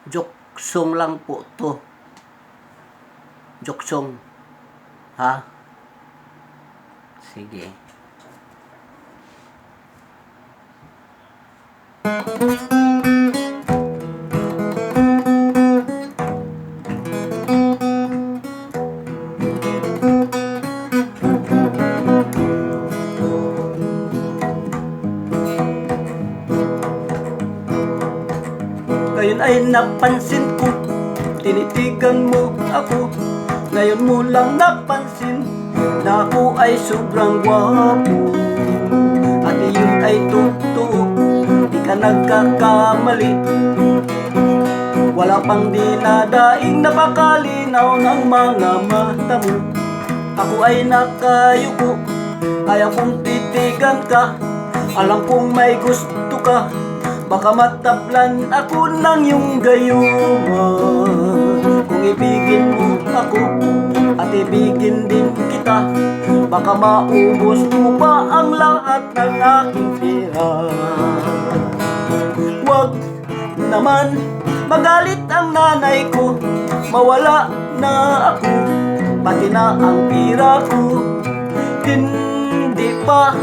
Joke song lang po to. Joke song. Ha? Sige. Ngayon ay napansin ko, tinitigan mo ako. Ngayon mo lang napansin na ako ay sobrang gwapo. At iyon ay totoo, di ka nagkakamali. Wala pang dinadaing napakalinaw ng mga mata mo. Ako ay nakayuko, kaya kong titigan ka. Alam kong may gusto ka, baka matablan ako ng iyong gayuma. Kung ibigin mo ako at ibigin din kita, baka maubos mo pa ang lahat ng aking pera. Huwag naman magalit ang nanay ko, mawala na ako, pati na ang pira ko. Hindi pa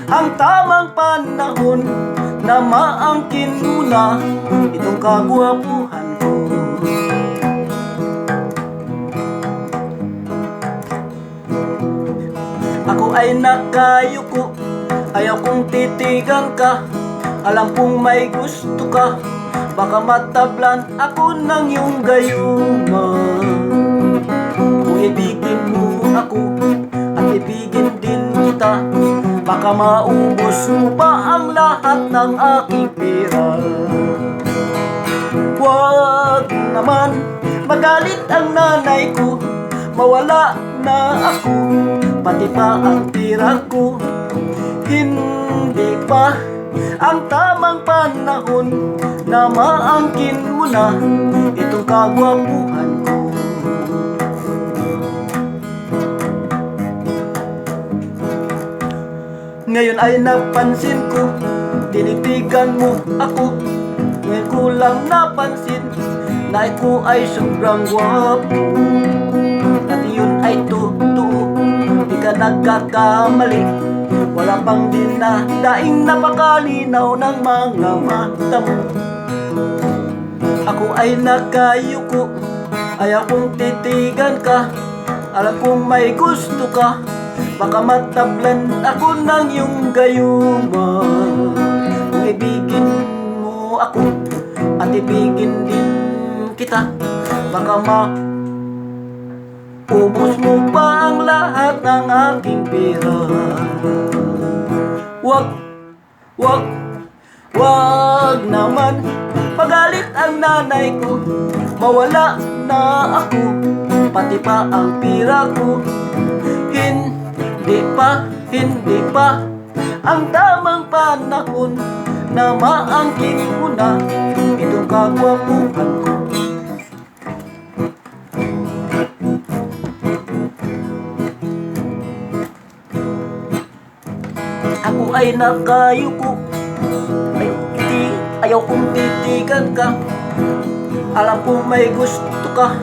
ang tamang panahon na maangkin mo na itong kagwapuhan ko. Ako ay nakayuko, ayaw kong titigan ka. Alam kong may gusto ka, baka matablan ako ng iyong gayuma. Kung ibigin mo ako at ibigin din kita, baka maubos mo pa ang lahat ng aking pera. Huwag naman magalit ang nanay ko, mawala na ako, pati pa ang pera ko. Hindi pa ang tamang panahon na maangkin mo na itong kagwapuhan ko. Ngayon ay napansin ko, tinitigan mo ako. Ngayon ko lang napansin na ikaw ay sobrang gwapo. At yun ay totoo, di ka nagkakamali. Wala pang dinadaing napakalinaw ng mga mata mo. Ako ay nakayuko, ayaw kong titigan ka. Alam kong may gusto ka, baka matablan ako ng iyong gayuma. Kung ibigin mo ako at ibigin din kita, baka maubos mo pa ang lahat ng aking pera. Wag naman pagalit ang nanay ko, mawala na ako, pati pa ang pira ko. Hindi pa ang tamang panahon na maangkin mo na itong kagwapuhan ko. Ako ay nakayuko, ayaw kong titigan ka. Alam kong may gusto ka,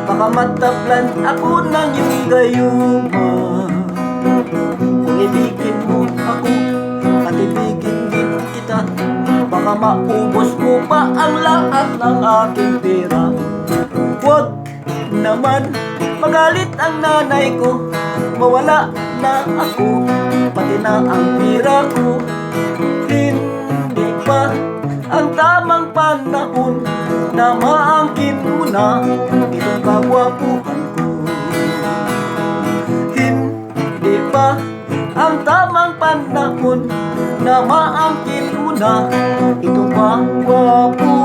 baka matablan ako ng iyong gayuma. Kung ibigin mo ako at ibigin din kita, baka maubos mo pa ang lahat ng aking pera. Huwag naman magalit ang nanay ko, mawala na ako, pati na ang pira ko. Hindi pa ang tamang panahon na maangkin mo na itong kagwapuhan ko. Hindi pa ang tamang panahon na maangkin mo na itong kagwapuhan.